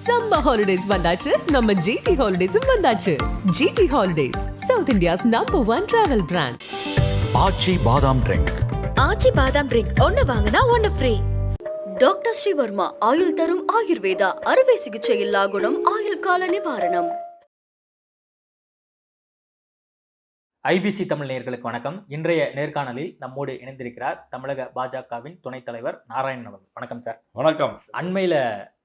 Summer holidays வந்தாச்சு, நம்ம GT ஹாலிடேஸும் வந்தாச்சு. GT holidays, south India's #1 travel brand. Aachi badam drink. ஆச்சி பாதாம் ட்ரிங்க் ஒன்னு வாங்கினா ஒன்னு ஃப்ரீ. டாக்டர் ஸ்ரீவர்மா ஆயுள் தரும் ஆயுர்வேதா அறுவை சிகிச்சை இல்லா குணம் ஆயுள் கால நிவாரணம். ஐபிசி தமிழ் நேயர்களுக்கு வணக்கம். இன்றைய நேர்காணலில் நம்மோடு இணைந்திருக்கிறார் தமிழக பாஜகவின் துணைத் தலைவர் நாராயணன் அவர்கள். வணக்கம் சார். வணக்கம். அண்மையில்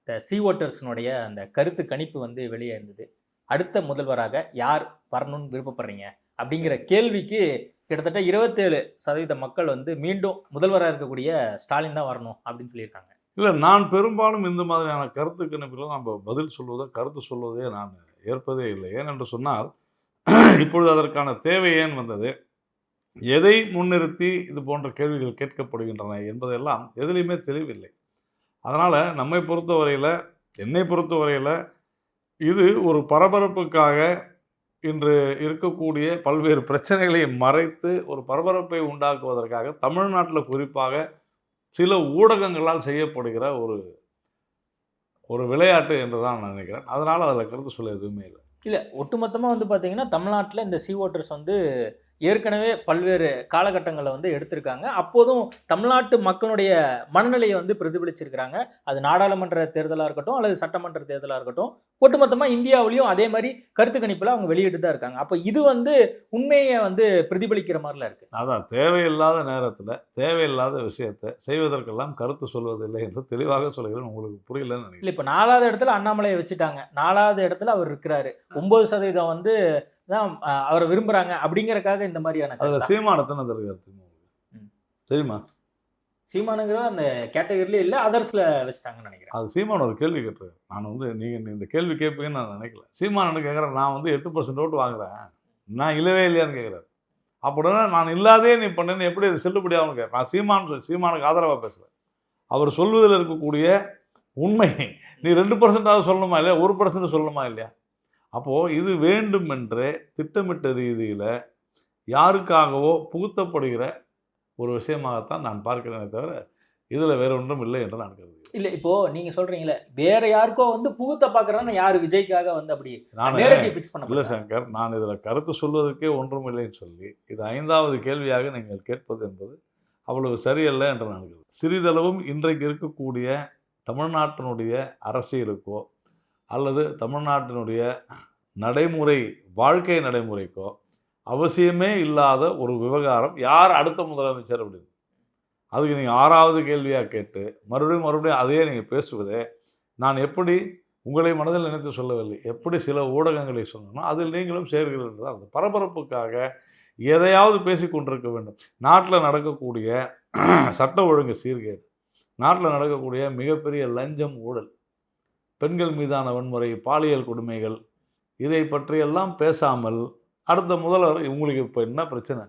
இந்த சி ஓட்டர்ஸினுடைய அந்த கருத்து கணிப்பு வெளியே இருந்தது. அடுத்த முதல்வராக யார் வரணும்னு விருப்பப்படுறீங்க அப்படிங்கிற கேள்விக்கு கிட்டத்தட்ட 27% மக்கள் மீண்டும் முதல்வராக இருக்கக்கூடிய ஸ்டாலின் தான் வரணும் அப்படின்னு சொல்லியிருக்காங்க. இல்லை, நான் பெரும்பாலும் இந்த மாதிரியான கருத்து கணிப்பில் நம்ம பதில் சொல்வதோ கருத்து சொல்வதே நான் ஏற்பதே இல்லை. ஏனென்று சொன்னால் இப்பொழுது அதற்கான தேவை ஏன் வந்தது, எதை முன்னிறுத்தி இது போன்ற கேள்விகள் கேட்கப்படுகின்றன என்பதெல்லாம் எதுலேயுமே தெளிவில்லை. அதனால் என்னை பொறுத்தவரையில் இது ஒரு பரபரப்புக்காக இன்று இருக்கக்கூடிய பல்வேறு பிரச்சனைகளை மறைத்து ஒரு பரபரப்பை உண்டாக்குவதற்காக தமிழ்நாட்டில் குறிப்பாக சில ஊடகங்களால் செய்யப்படுகிற ஒரு விளையாட்டு என்று தான் நான் நினைக்கிறேன். அதனால் அதில் கருத்து சொல்ல எதுவுமே இல்லை. இல்லை, ஒட்டுமொத்தமாக பார்த்தீங்கன்னா தமிழ்நாட்டில் இந்த சி ஓட்டர்ஸ் ஏற்கனவே பல்வேறு காலகட்டங்களை எடுத்திருக்காங்க. அப்போதும் தமிழ்நாட்டு மக்களுடைய மனநிலையை பிரதிபலிச்சிருக்கிறாங்க. அது நாடாளுமன்ற தேர்தலாக இருக்கட்டும் அல்லது சட்டமன்ற தேர்தலாக இருக்கட்டும், ஒட்டுமொத்தமாக இந்தியாவிலையும் அதே மாதிரி கருத்து கணிப்பில் அவங்க வெளியிட்டு தான் இருக்காங்க. அப்போ இது உண்மையை பிரதிபலிக்கிற மாதிரிலாம் இருக்குது. அதான், தேவையில்லாத நேரத்தில் தேவையில்லாத விஷயத்தை செய்வதற்கெல்லாம் கருத்து சொல்வதில்லை என்று தெளிவாக சொல்கிறேன். உங்களுக்கு புரியலன்னு நினைக்கிறேன். இல்லை, இப்போ 4வது இடத்துல அண்ணாமலையை வச்சுட்டாங்க. 4வது இடத்துல அவர் இருக்கிறாரு. 9% தான் அவரை விரும்புறாங்க அப்படிங்கறக்காக இந்த மாதிரியான அதில் சீமானத்தனை தெரியுமா? சீமானுங்கிற அந்த கேட்டகரியிலே இல்லை, அதர்ஸ்ல வச்சுட்டாங்கன்னு நினைக்கிறேன். அது சீமான ஒரு கேள்வி கேட்டுரு. நான் நீங்கள் இந்த கேள்வி கேட்பீங்கன்னு நான் நினைக்கல. சீமானு கேட்குறேன், நான் 8% ஓட்டு வாங்குறேன், நான் இல்லவே இல்லையான்னு கேட்குறாரு. அப்படின்னா நான் இல்லாதே நீ பண்ணேன்னு எப்படி அது செல்லுபடியாகனு கேட்குறேன். நான் சீமானுக்கு ஆதரவாக பேசுகிறேன். அவர் சொல்வதில் இருக்கக்கூடிய உண்மை நீ 2% சொல்லணுமா இல்லையா, 1% சொல்லணுமா இல்லையா? அப்போது இது வேண்டும் என்று திட்டமிட்ட ரீதியில் யாருக்காகவோ புகுத்தப்படுகிற ஒரு விஷயமாகத்தான் நான் பார்க்கிறேனே தவிர இதில் வேற ஒன்றும் இல்லை என்று நான் கருதுகிறேன். இல்லை, இப்போது நீங்கள் சொல்கிறீங்களே வேற யாருக்கோ புகுத்த பார்க்குறான்னு, யார் விஜய்க்காக அப்படி நான் ஃபிக்ஸ் பண்ண இல்லை சங்கர். நான் இதில் கருத்து சொல்வதற்கே ஒன்றும் இல்லைன்னு சொல்லி இது 5வது கேள்வியாக நீங்கள் கேட்பது என்பது அவ்வளவு சரியல்ல என்று நான் கருதுகிறேன். சிறிதளவும் இன்றைக்கு இருக்கக்கூடிய தமிழ்நாட்டினுடைய அரசியலுக்கோ அல்லது தமிழ்நாட்டினுடைய வாழ்க்கை நடைமுறைக்கோ அவசியமே இல்லாத ஒரு விவகாரம் யார் அடுத்த முதலமைச்சர் அப்படின்னு அதுக்கு நீங்கள் 6வது கேள்வியாக கேட்டு மறுபடியும் அதையே நீங்கள் பேசுவதே, நான் எப்படி உங்களை மனதில் நினைத்து சொல்லவில்லை, எப்படி சில ஊடகங்களை சொன்னோம்னா அதில் நீங்களும் சேர்கிறீர்கள் தான். அந்த பரபரப்புக்காக எதையாவது பேசி கொண்டிருக்க வேண்டும். நாட்டில் நடக்கக்கூடிய சட்ட ஒழுங்கு சீர்கேடு, நாட்டில் நடக்கக்கூடிய மிகப்பெரிய லஞ்சம், ஊழல், பெண்கள் மீதான வன்முறை, பாலியல் கொடுமைகள், இதை பற்றியெல்லாம் பேசாமல் அடுத்த முதல்வர் உங்களுக்கு இப்போ என்ன பிரச்சனை,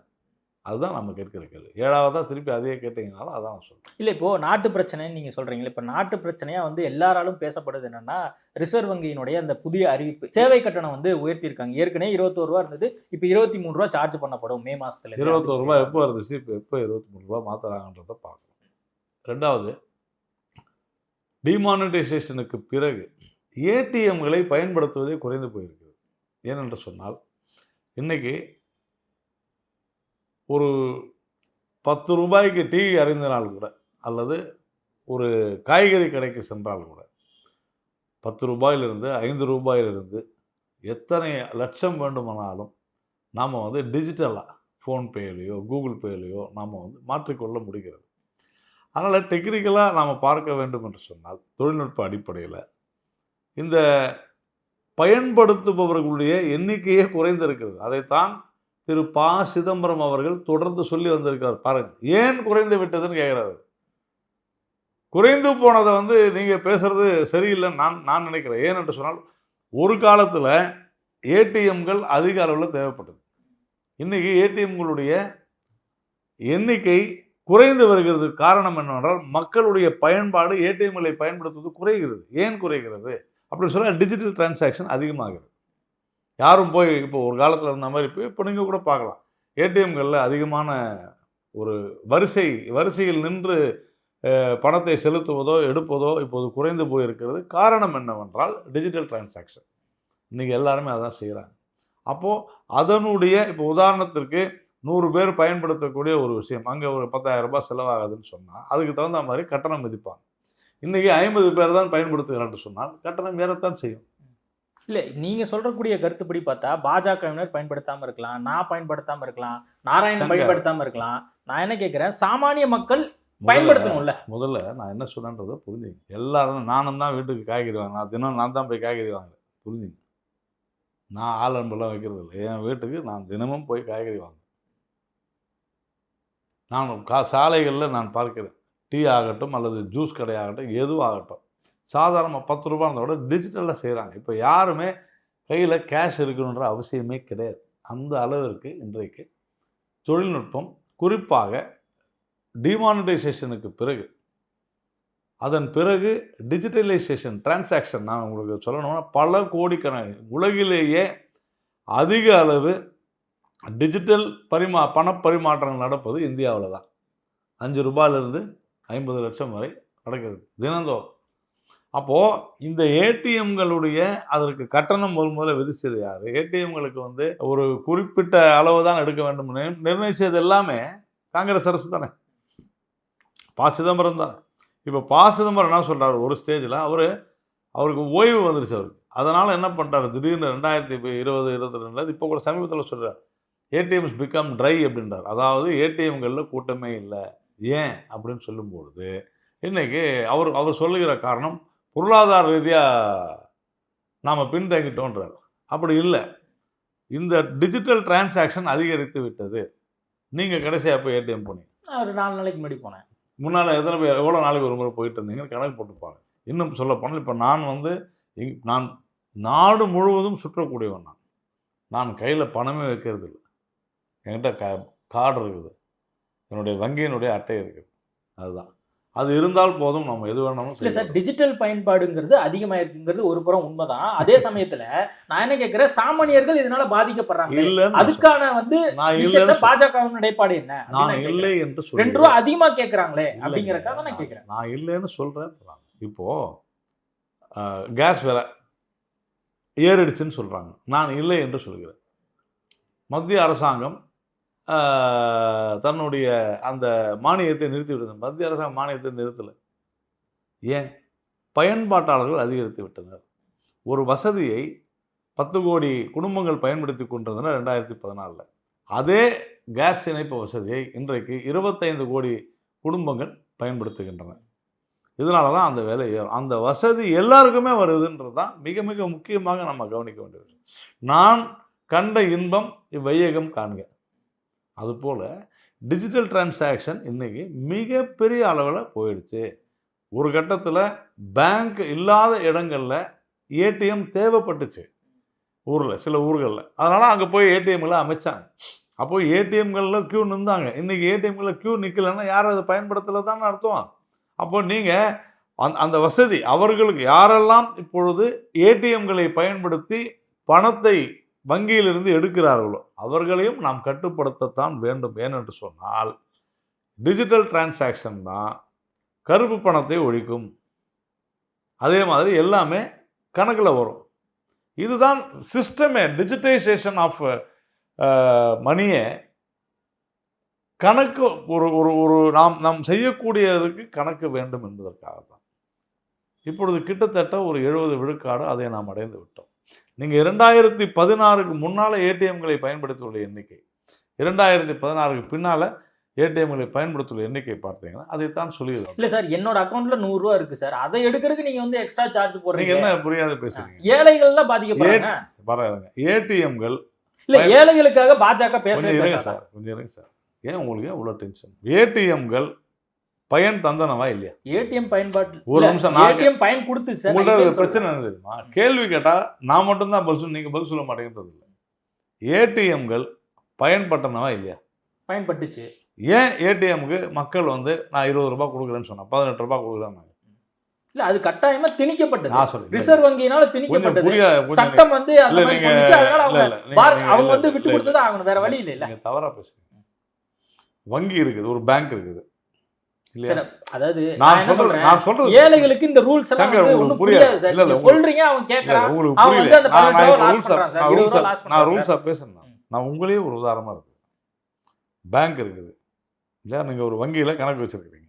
அதுதான் நம்ம கேட்கிற கேள்வி. 7வதாக திருப்பி அதையே கேட்டீங்கனாலும் அதான் நான் சொல்கிறேன். இல்லை, இப்போது நாட்டு பிரச்சனைன்னு நீங்கள் சொல்கிறீங்களே, இப்போ நாட்டு பிரச்சனையாக எல்லாராலும் பேசப்படுது என்னென்னா, ரிசர்வ் வங்கியினுடைய அந்த புதிய அறிவிப்பு, சேவை கட்டணம் உயர்த்தியிருக்காங்க. ஏற்கனவே 21 ரூபா இருந்தது, இப்போ 23 ரூபா சார்ஜ் பண்ணப்படும் மே மாதத்தில். 21 ரூபா எப்போ இருந்துச்சு, இப்போ 23 ரூபா மாற்றுறாங்கன்றதை பார்க்கணும். 2வது, டிமானிட்டைசேஷனுக்கு பிறகு ஏடிஎம்களை பயன்படுத்துவதே குறைந்து போயிருக்கிறது. ஏனென்று சொன்னால் இன்றைக்கி ஒரு 10 ரூபாய்க்கு டீ அறிந்தினால் கூட அல்லது ஒரு காய்கறி கடைக்கு சென்றால் கூட 10 ரூபாயிலிருந்து 5 ரூபாயிலிருந்து எத்தனை லட்சம் வேண்டுமானாலும் நாம் டிஜிட்டலாக ஃபோன்பேலையோ கூகுள் பேலையோ நாம் மாற்றிக்கொள்ள முடிகிறது. அதனால் டெக்னிக்கலாக நாம் பார்க்க வேண்டும் என்று சொன்னால் தொழில்நுட்ப அடிப்படையில் இந்த பயன்படுத்துபவர்களுடைய எண்ணிக்கையே குறைந்திருக்கிறது. அதைத்தான் திரு ப. சிதம்பரம் அவர்கள் தொடர்ந்து சொல்லி வந்திருக்கிறார். பாருங்கள், ஏன் குறைந்து விட்டதுன்னு கேட்குறாரு. குறைந்து போனதை நீங்கள் பேசுகிறது சரியில்லைன்னு நான் நினைக்கிறேன். ஏனென்று சொன்னால் ஒரு காலத்தில் ஏடிஎம்கள் அதிக அளவில் தேவைப்பட்டது. இன்றைக்கி ஏடிஎம்களுடைய எண்ணிக்கை குறைந்து வருகிறது. காரணம் என்னவென்றால் மக்களுடைய பயன்பாடு ஏடிஎம்களை பயன்படுத்துவது குறைகிறது. ஏன் குறைகிறது அப்படின்னு சொன்னால் டிஜிட்டல் டிரான்சாக்ஷன் அதிகமாகிறது. யாரும் போய் இப்போ ஒரு காலத்தில் இருந்த மாதிரி இப்போ நீங்கள் கூட பார்க்கலாம், ஏடிஎம்களில் அதிகமான ஒரு வரிசையில் நின்று பணத்தை செலுத்துவதோ எடுப்பதோ இப்போது குறைந்து போயிருக்கிறது. காரணம் என்னவென்றால் டிஜிட்டல் டிரான்சாக்ஷன். இன்றைக்கி எல்லாருமே அதான் செய்கிறாங்க. அப்போது அதனுடைய இப்போ உதாரணத்திற்கு 100 பேர் பயன்படுத்தக்கூடிய ஒரு விஷயம், அங்கே ஒரு 10,000 ரூபாய் செலவாகுதுன்னு சொன்னால் அதுக்கு தகுந்த மாதிரி கட்டணம் விதிப்பாங்க. இன்றைக்கி 50 பேர் தான் பயன்படுத்துகிறான்னு சொன்னால் கட்டணம் ஏறத்தான் செய்யும். இல்லை, நீங்கள் சொல்கிறக்கூடிய கருத்துப்படி பார்த்தா பாஜகவினர் பயன்படுத்தாமல் இருக்கலாம், நான் பயன்படுத்தாமல் இருக்கலாம், நாராயணன் பயன்படுத்தாமல் இருக்கலாம். நான் என்ன கேட்குறேன், சாமானிய மக்கள் பயன்படுத்தணும்ல. முதல்ல நான் என்ன சொன்னேன்றதை புரிஞ்சுங்க. எல்லாரும் நானும் தான் வீட்டுக்கு காய்கறி வாங்க, நான் தான் போய் காய்கறி வாங்குறேன், புரிஞ்சுங்க. நான் ஆள் அன்பெல்லாம் வைக்கிறது இல்லை. என் வீட்டுக்கு நான் தினமும் போய் காய்கறி வாங்குறேன். நான் சாலைகளில் நான் பார்க்கிறேன், டீ ஆகட்டும் அல்லது ஜூஸ் கடையாகட்டும் எதுவாகட்டும், சாதாரணமாக 10 ரூபா இருந்தோட டிஜிட்டலில் செய்கிறாங்க. இப்போ யாருமே கையில் கேஷ் இருக்கணுன்ற அவசியமே கிடையாது. அந்த அளவிற்கு இன்றைக்கு தொழில்நுட்பம், குறிப்பாக டிமானிட்டைசேஷனுக்கு பிறகு, அதன் பிறகு டிஜிட்டலைசேஷன் டிரான்சாக்ஷன், நான் உங்களுக்கு சொல்லணும்னா பல கோடிக்கணக்கு, உலகிலேயே அதிக அளவு டிஜிட்டல் பணப்பரிமாற்றங்கள் நடப்பது இந்தியாவில் தான். 5 ரூபாயிலிருந்து 50 லட்சம் வரை நடக்கிறது தினந்தோறும். அப்போது இந்த ஏடிஎம்களுடைய அதற்கு கட்டணம் முதல்ல விதிச்சது யார்? ஏடிஎம்களுக்கு ஒரு குறிப்பிட்ட அளவு தான் எடுக்க வேண்டும் நிர்ணயிச்சது எல்லாமே காங்கிரஸ் அரசு தானே, ப. சிதம்பரம் தானே. இப்போ ப. சிதம்பரம் என்ன சொல்கிறார், ஒரு ஸ்டேஜில் அவருக்கு ஓய்வு வந்துருச்சு அவருக்கு. அதனால் என்ன பண்ணிட்டார், திடீர்னு 2020-22 இப்போ கூட சமீபத்தில் சொல்கிறார், ஏடிஎம்ஸ் பிகம் ட்ரை அப்படின்றார். அதாவது ஏடிஎம்களில் கூட்டமே இல்லை. ஏன் அப்படின்னு சொல்லும்பொழுது இன்றைக்கி அவர் சொல்லுகிற காரணம் பொருளாதார ரீதியாக நாம் பின்தங்கிட்டோன்றார். அப்படி இல்லை, இந்த டிஜிட்டல் டிரான்சாக்ஷன் அதிகரித்து விட்டது. நீங்கள் கடைசியாக போய் ஏடிஎம் போனீங்க, ஒரு 4 நாளைக்கு முன்னாடி போனேன். முன்னால் எவ்வளோ நாளைக்கு ஒரு முறை போயிட்டு இருந்தீங்கன்னு கணக்கு போட்டுப்பாங்க. இன்னும் சொல்ல போனால் இப்போ நான் நாடு முழுவதும் சுற்றக்கூடியவன். நான் கையில் பணமே வைக்கிறது இல்லை. என்கிட்ட கார்டு இருக்குது, என்னுடைய வங்கியினுடைய அட்டை இருக்குது. அதுதான், அது இருந்தால் போதும், நம்ம எது வேணாலும். இல்லை சார், டிஜிட்டல் பயன்பாடுங்கிறது அதிகமாக இருக்குங்கிறது ஒரு புறம் உண்மைதான். அதே சமயத்தில் நான் என்ன கேட்குறேன், சாமானியர்கள் இதனால பாதிக்கப்படுறாங்க. இல்லை, அதுக்கான பாஜகவின் நிலைப்பாடு என்ன? நான் இல்லை என்று சொல்றேன். 2 ரூபா அதிகமாக கேட்குறாங்களே அப்படிங்கிறக்காக நான் கேட்குறேன். நான் இல்லைன்னு சொல்கிறேன். இப்போது கேஸ் விலை ஏறிடுச்சுன்னு சொல்கிறாங்க, நான் இல்லை என்று சொல்கிறேன். மத்திய அரசாங்கம் தன்னுடைய அந்த மானியத்தை நிறுத்தி விடுது. மத்திய அரசாங்கம் மானியத்தை நிறுத்தலை. ஏன்? பயன்பாட்டாளர்கள் அதிகரித்து விட்டனர். ஒரு வசதியை 10 கோடி குடும்பங்கள் பயன்படுத்தி கொண்டிருந்தனர் 2014. அதே கேஸ் இணைப்பு வசதியை இன்றைக்கு 25 கோடி குடும்பங்கள் பயன்படுத்துகின்றன. இதனால தான் அந்த வேலை ஏறும். அந்த வசதி எல்லாருக்குமே வருதுன்றது தான் மிக மிக முக்கியமாக நம்ம கவனிக்க வேண்டியது. நான் கண்ட இன்பம் இவ்வையகம் காண்க. அதுபோல் டிஜிட்டல் டிரான்சாக்ஷன் இன்றைக்கி மிகப்பெரிய அளவில் போயிடுச்சு. ஒரு கட்டத்தில் பேங்க் இல்லாத இடங்களில் ஏடிஎம் தேவைப்பட்டுச்சு சில ஊர்களில். அதனால் அங்கே போய் ஏடிஎம்களை அமைச்சாங்க. அப்போது ஏடிஎம்களில் க்யூ நின்றாங்க. இன்றைக்கி ஏடிஎம்களில் க்யூ நிற்கலைன்னா யாரும் அதை பயன்படுத்தலை தானே அர்த்தம். அப்போ நீங்கள் அந்த வசதி அவர்களுக்கு யாரெல்லாம் இப்பொழுது ஏடிஎம்களை பயன்படுத்தி பணத்தை வங்கியிலிருந்து எடுக்கிறார்களோ அவர்களையும் நாம் கட்டுப்படுத்தத்தான் வேண்டும். ஏனென்று சொன்னால் டிஜிட்டல் டிரான்சாக்ஷன் தான் கருப்பு பணத்தை ஒழிக்கும். அதே மாதிரி எல்லாமே கணக்கில் வரும். இதுதான் சிஸ்டமே. டிஜிட்டைசேஷன் ஆஃப் மணியை கணக்கு ஒரு நாம் செய்யக்கூடியதுக்கு கணக்கு வேண்டும் என்பதற்காக தான். இப்பொழுது கிட்டத்தட்ட ஒரு 70 விழுக்காடு அதை நாம் அடைந்து விட்டோம். நீங்கள் 2016க்கு முன்னால் ஏடிஎம்களை பயன்படுத்தியுள்ள எண்ணிக்கை, 2016க்கு பின்னால் ஏடிஎம்களை பயன்படுத்தியுள்ள எண்ணிக்கை பார்த்தீங்கன்னா அதைத்தான் சொல்லிடுறோம். இல்லை சார், என்னோட அக்கௌண்ட்டில் 100 ரூபா இருக்குது சார், அதை எடுக்கிறதுக்கு நீங்கள் எக்ஸ்ட்ரா சார்ஜ் போடுறீங்க. என்ன புரியாது பேசுறீங்க? ஏழைகள்லாம் பாதிக்கப்படுறாங்க. பாருங்க, ஏடிஎம்கள் இல்லை, ஏழைகளுக்காக பாஜக பேசுறீங்க சார். கொஞ்சம் இருங்க சார், ஏன் உங்களுக்கு இவ்வளோ டென்ஷன்? ஏடிஎம்கள் பயன் தந்தனவா இல்லையா? ஏடிஎம் பயன்பாட்டு ஒரு நிமிஷம், ஏடிஎம் பயன் கொடுத்து சார். உங்களோட பிரச்சனை என்ன தெரியுமா? கேள்வி கேட்டால் நான் மட்டும்தான் பதில் சொல்ல, நீங்கள் பதில் சொல்ல மாட்டேங்கிறது இல்லை. ஏடிஎம்கள் பயன்பட்டனவா இல்லையா? பயன்பட்டுச்சு. ஏன் ஏடிஎம்க்கு மக்கள் நான் 20 ரூபாய் கொடுக்குறேன்னு சொன்னேன், 18 ரூபாய் கொடுக்குறேன்னு? இல்ல, அது கட்டாயமா திணிக்கப்பட்டது. நான் சொல்றேன், ரிசர்வ் வங்கியினால திணிக்கப்பட்டது. சட்டம் அந்த மாதிரி சொல்லுச்சு. அதனால அவங்க விட்டு கொடுத்தது ஆகணும், வேற வழி இல்லை. இல்ல, தவறா பேசுறீங்க. வங்கி இருக்குது, ஒரு பேங்க் இருக்குது. இல்லையா? அதாவது நான் சொல்றது ஏழைகளுக்கு இந்த ரூல்ஸ் எல்லாம் சங்கர், வந்து உங்களுக்கு ஒண்ணும் புரியாது. புரியாது சார். இல்ல, நீங்க இல்ல, சொல்றீங்க, அவன் கேக்குறான், உங்களுக்கு அவன் வந்து அந்த 18 ரூபா லாஸ் பண்றான் சார், 20 ரூபா லாஸ் நான் பண்றான். ரூல்ஸா பேசுறேன். நான் உங்களே ஒரு உதாரணமா இருக்கு. பேங்க் இருக்குது இல்லையா, நீங்க ஒரு வங்கியில கணக்கு வச்சிருக்கீங்க.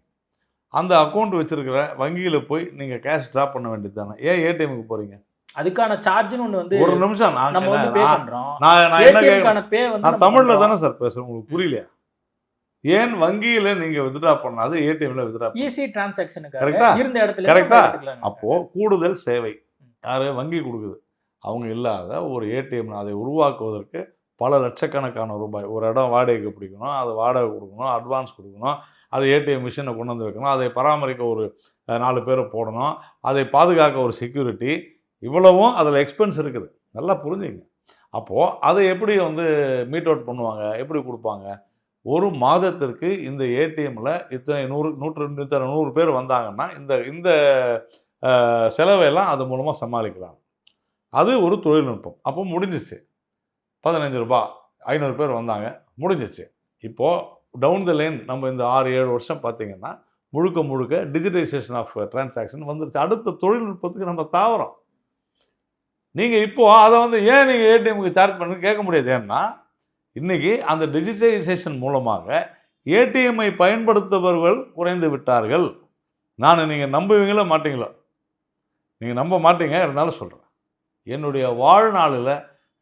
அந்த அக்கௌண்ட் வச்சிருக்கிற வங்கியில போய் நீங்க கேஷ் டிராப் பண்ண வேண்டியது தானே, ஏன் ஏடிஎம்க்கு போறீங்க? அதுக்கான சார்ஜ்னு ஒண்ணு வந்து ஒரு நிமிஷம், நம்ம வந்து பே பண்றோம். நான் என்ன கேக்குறேன், ஏடிஎம்க்கான பே வந்து நான் நம்ம தமிழ்ல பண்றோம். தானே சார் பேசுறேன், உங்களுக்கு புரியலையா? ஏன் வங்கியில நீங்க வித்ட்ரா பண்ணாது ஏடிஎம்ல வித்ட்ரா ஈஸி டிரான்சாக்ஷனுக்காக கரெக்டா? இருந்த இடத்துல கரெக்டா? எடுத்துக்கலாம். அப்போ கூடுதல் சேவை யாரு? வங்கி கொடுக்குது. அவங்க இல்லாத ஒரு ஏடிஎம் அதை உருவாக்குவதற்கு பல லட்சக்கணக்கான ரூபாய், ஒரு இடம் வாடகைக்கு பிடிக்கணும், அது வாடகை கொடுக்கணும், அட்வான்ஸ் கொடுக்கணும், அது ஏடிஎம் மிஷினை கொண்டு வந்து வைக்கணும், அதை பராமரிக்க ஒரு 4 பேரை போடணும், அதை பாதுகாக்க ஒரு செக்யூரிட்டி, இவ்வளவும் அதில் எக்ஸ்பென்ஸ் இருக்குது. நல்லா புரிஞ்சுங்க. அப்போது அதை எப்படி வந்து மீட் அவுட் பண்ணுவாங்க, எப்படி கொடுப்பாங்க? ஒரு மாதத்திற்கு இந்த ஏடிஎம்மில் இத்தனை 100 பேர் வந்தாங்கன்னா இந்த செலவையெல்லாம் அது மூலமாக சமாளிக்கலாம். அது ஒரு தொழில்நுட்பம். அப்போ முடிஞ்சிச்சு. 15 ரூபா 500 பேர் வந்தாங்க, முடிஞ்சிச்சு. இப்போது டவுன் த லைன் நம்ம இந்த 6-7 வருஷம் பார்த்தீங்கன்னா முழுக்க டிஜிட்டலைசேஷன் ஆஃப் டிரான்சாக்ஷன் வந்துருச்சு. அடுத்த தொழில்நுட்பத்துக்கு நம்ம தாவறோம். நீங்கள் இப்போது அதை வந்து ஏன் நீங்கள் ஏடிஎம்க்கு சார்ஜ் பண்ணு கேட்க முடியாது. ஏன்னா இன்றைக்கி அந்த டிஜிட்டலைசேஷன் மூலமாக ஏடிஎம்ஐ பயன்படுத்துபவர்கள் குறைந்து விட்டார்கள். நீங்கள் நம்புவீங்களோ மாட்டீங்களோ? நீங்கள் நம்ப மாட்டீங்க, இருந்தாலும் சொல்கிறேன். என்னுடைய வாழ்நாளில்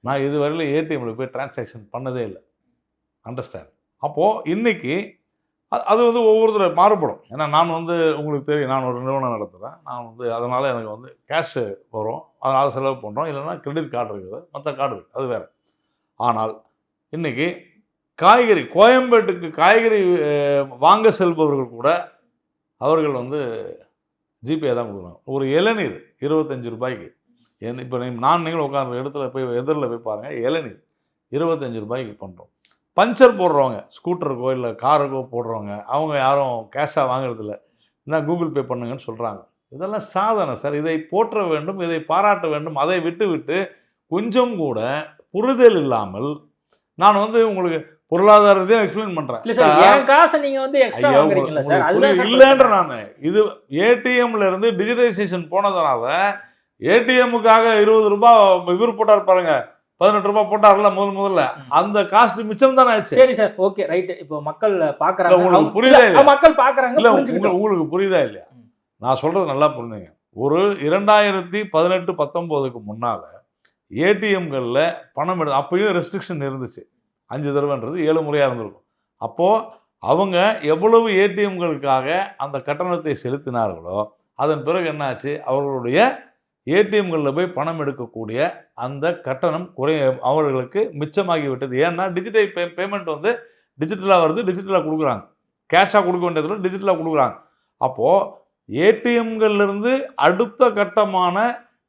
நான் இதுவரையில் ஏடிஎம்மில் போய் டிரான்சாக்ஷன் பண்ணதே இல்லை. அண்டர்ஸ்டாண்ட்? அப்போது இன்றைக்கி அது வந்து ஒவ்வொருத்தர் மாறுபடும். ஏன்னா நான் வந்து உங்களுக்கு தெரியும், நான் ஒரு நிறுவனம் நடத்துகிறேன். நான் வந்து அதனால் எனக்கு வந்து கேஷு வரும், அதனால் செலவு பண்ணுறோம். இல்லைன்னா கிரெடிட் கார்டு இருக்குது, மற்ற கார்டு இருக்குது, அது வேறு. ஆனால் இன்றைக்கி காய்கறி, கோயம்பேட்டுக்கு காய்கறி வாங்க செல்பவர்கள் கூட அவர்கள் வந்து ஜிபே தான் கொடுக்குறாங்க. ஒரு இளநீர் 25 ரூபாய்க்கு. இப்போ நீங்களும் உட்காந்து இடத்துல போய் எதிரில் போய் பாருங்கள், இளநீர் 25 ரூபாய்க்கு பண்ணுறோம். பஞ்சர் போடுறவங்க, ஸ்கூட்டருக்கோ இல்லை காருக்கோ போடுறவங்க, அவங்க யாரும் கேஷாக வாங்குறதில்ல, என்ன கூகுள் பே பண்ணுங்கன்னு சொல்கிறாங்க. இதெல்லாம் சாதனை சார். இதை போற்ற வேண்டும், இதை பாராட்ட வேண்டும். அதை விட்டு கொஞ்சம் கூட புரிதல் இல்லாமல் நான் வந்து உங்களுக்கு பொருளாதாரத்தையும் எக்ஸ்பிளைன் பண்றேன். இல்லைன்ற நான் இது ஏடிஎம்ல இருந்து டிஜிட்டலைசேஷன் போனதுனால ஏடிஎம்முக்காக 20 ரூபாய் இவர் போட்டார் பாருங்க, 18 ரூபாய் போட்டார்ல முதல்ல, அந்த காஸ்ட் மிச்சம் தானே ஆச்சு. சரி சார், ஓகே ரைட். இப்போ மக்கள் பாக்குறாங்க, உங்களுக்கு புரியுதா இல்லையா? மக்கள் பாக்குறாங்க, உங்களுக்கு புரியுதா இல்லையா? நான் சொல்றது நல்லா புரிஞ்சுங்க. ஒரு 2018-19க்கு முன்னால ஏடிஎம்களில் பணம் எடுத்து, அப்பயும் ரெஸ்ட்ரிக்ஷன் இருந்துச்சு. 5 தடவைன்றது 7 முறையாக இருந்திருக்கும். அப்போது அவங்க எவ்வளவு ஏடிஎம்களுக்காக அந்த கட்டணத்தை செலுத்தினார்களோ அதன் பிறகு என்னாச்சு, அவர்களுடைய ஏடிஎம்களில் போய் பணம் எடுக்கக்கூடிய அந்த கட்டணம் அவர்களுக்கு மிச்சமாகிவிட்டது. ஏன்னா டிஜிட்டல் பேமெண்ட் வந்து டிஜிட்டலாக வருது, டிஜிட்டலாக கொடுக்குறாங்க. கேஷாக கொடுக்க வேண்டியதில் டிஜிட்டலாக கொடுக்குறாங்க. அப்போது ஏடிஎம்கள்லேருந்து அடுத்த கட்டமான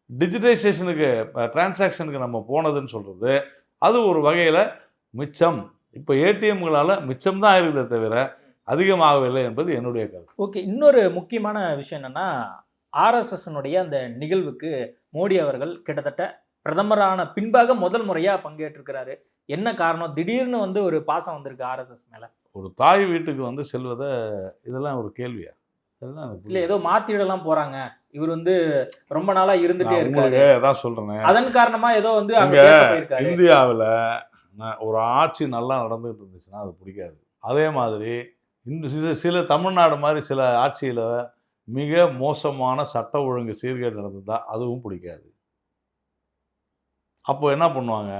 டிஜிட்டலைசேஷனுக்கு, டிரான்சாக்ஷனுக்கு நம்ம போனதுன்னு சொல்கிறது, அது ஒரு வகையில் மிச்சம். இப்போ ஏடிஎம்களால் மிச்சம் தான் இருக்குதே தவிர அதிகமாகவில்லை என்பது என்னுடைய கருத்து. ஓகே, இன்னொரு முக்கியமான விஷயம் என்னென்னா, ஆர்எஸ்எஸ்னுடைய அந்த நிகழ்வுக்கு மோடி அவர்கள் கிட்டத்தட்ட பிரதமரான பின்பாக முதல் முறையாக பங்கேற்றிருக்கிறாரு. என்ன காரணம்? திடீர்னு வந்து ஒரு பாசம் வந்திருக்கு ஆர்எஸ்எஸ் மேலே. ஒரு தாய் வீட்டுக்கு வந்து செல்வதை இதெல்லாம் ஒரு கேள்வியா? இல்லை, ஏதோ மாற்றிடலாம் போகிறாங்க, இவர் வந்து ரொம்ப நாளாக இருந்துகிட்டே இருக்காரு, அதான் சொல்கிறேன். அதன் காரணமாக ஏதோ வந்து இந்தியாவில் ஒரு ஆட்சி நல்லா நடந்துகிட்டு இருந்துச்சுன்னா அது பிடிக்காது. அதே மாதிரி சில தமிழ்நாடு மாதிரி சில ஆட்சியில் மிக மோசமான சட்ட ஒழுங்கு சீர்கேடு நடந்ததுதான் அதுவும் பிடிக்காது. அப்போ என்ன பண்ணுவாங்க?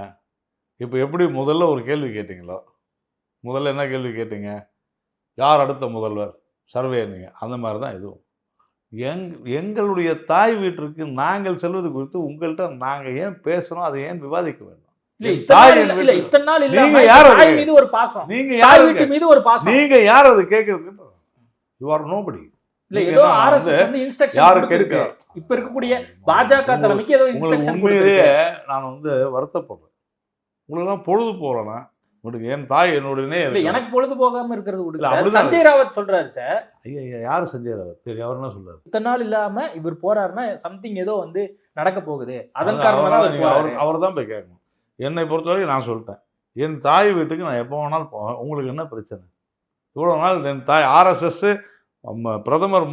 இப்போ எப்படி முதல்ல ஒரு கேள்வி கேட்டிங்களோ, முதல்ல என்ன கேள்வி கேட்டீங்க? யார் அடுத்த முதல்வர் சர்வே? நீங்கள் அந்த மாதிரி தான் இதுவும். எங்களுடைய தாய் வீட்டிற்கு நாங்கள் செல்வது குறித்து உங்கள்கிட்ட நாங்கள் ஏன் பேசணும், அதை ஏன் விவாதிக்க வேண்டும்? நீங்க யார் அது கேட்கறது? You are nobody. உண்மையிலேயே நான் வந்து வருத்தப்படுறேன். உங்களுக்கு பொழுது போறேன்னா என் தாய் என்னுடனே எனக்கு பொழுது போகாம இருக்கிறது. சஞ்சய் ராவத் சொல்றாரு சார். ஐயா, யாரு சஞ்சய் ராவத்? சரி, அவர் என்ன சொல்றாரு? இத்தனை நாள் இல்லாம இவர் போறாருன்னா சம்திங் ஏதோ வந்து நடக்க போகுது, அதன் காரணமாக அவர் தான் போய் கேட்கணும். என்னை பொறுத்தவரைக்கும் நான் சொல்லிட்டேன், என் தாய் வீட்டுக்கு நான் எப்போ வேணாலும் போவேன். உங்களுக்கு என்ன பிரச்சனை? இவ்வளோ நாள் என் தாய் ஆர்எஸ்எஸ் பிரதமர்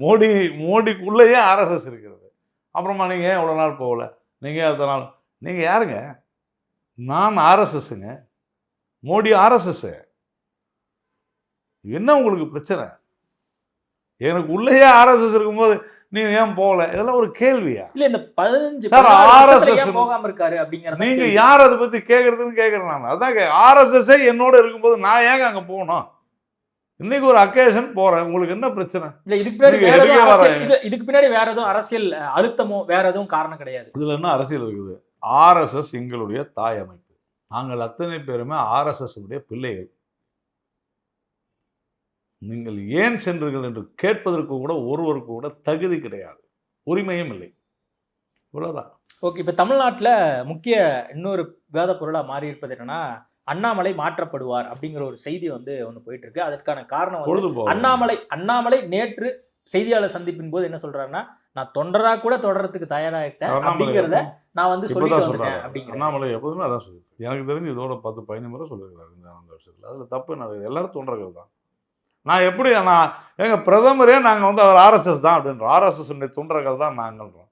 மோடிக்குள்ளேயே ஆர்எஸ்எஸ் இருக்கிறது. அப்புறமா நீங்கள் ஏன் இவ்வளோ நாள் போகல, நீங்கள் அடுத்த நாள் நீங்கள் யாருங்க? நான் ஆர்எஸ்எஸ்ஸுங்க, மோடி ஆர்எஸ்எஸ். என்ன உங்களுக்கு பிரச்சனை? எனக்கு உள்ளேயே ஆர்எஸ்எஸ் இருக்கும்போது நீங்க ஏன் போகல? இதெல்லாம் ஒரு கேள்வியா? இல்ல இந்த 15 ஆர்எஸ்எஸ் போகாம இருக்காரு அப்படிங்கறது நீங்க யார் அதை பத்தி கேக்குறதுன்னு கேக்குறேன் நான். அதான் ஆர்எஸ்எஸ் என்னோட இருக்கும்போது நான் ஏங்க அங்க போகணும்? இன்னைக்கு ஒரு அக்கேஷன் போறேன், உங்களுக்கு என்ன பிரச்சனை? இல்ல இதுக்கு பின்னாடி வேற எதுவும் அரசியல் அழுத்தமோ வேற எதுவும் காரணம் கிடையாது. இதுல என்ன அரசியல் இருக்குது? ஆர்எஸ்எஸ் எங்களுடைய தாய் அமைப்பு. நாங்கள் அத்தனை பேருமே ஆர்எஸ்எஸ் உடைய பிள்ளைகள். நீங்கள் ஏன் சென்றீர்கள் என்று கேட்பதற்கு கூட ஒருவருக்கு கூட தகுதி கிடையாது, உரிமையும் இல்லை. இவ்வளவுதான். ஓகே, இப்ப தமிழ்நாட்டுல முக்கிய இன்னொரு விவாத பொருளா மாறி இருப்பது என்னன்னா, அண்ணாமலை மாற்றப்படுவார் அப்படிங்கிற ஒரு செய்தி வந்து ஒன்று போயிட்டு இருக்கு. அதற்கான காரணம் வந்து அண்ணாமலை நேற்று செய்தியாளர் சந்திப்பின் போது என்ன சொல்றாருன்னா, நான் தொண்டரா கூட தொடர்றதுக்கு தயாராகிட்டேன் அப்படிங்கிறத நான் வந்து சொல்லிட்டு வந்துட்டேன் அப்படிங்கிற. அண்ணாமலை எப்போதுமே அதான் சொல்லி, எனக்கு தெரிஞ்சு இதோட 10-15 முறை சொல்லியிருக்காரு இந்த 4 வருஷத்துல. அதுல தப்பு என்ன? எல்லாரும் தொண்டர்கள் தான். நான் எப்படி எங்க பிரதமரே நாங்கள் வந்து அவர் ஆர்எஸ்எஸ் தான் அப்படின்றோம். ஆர்எஸ்எஸ் தொண்டர்கள் தான் நாங்கள்ன்றோம்.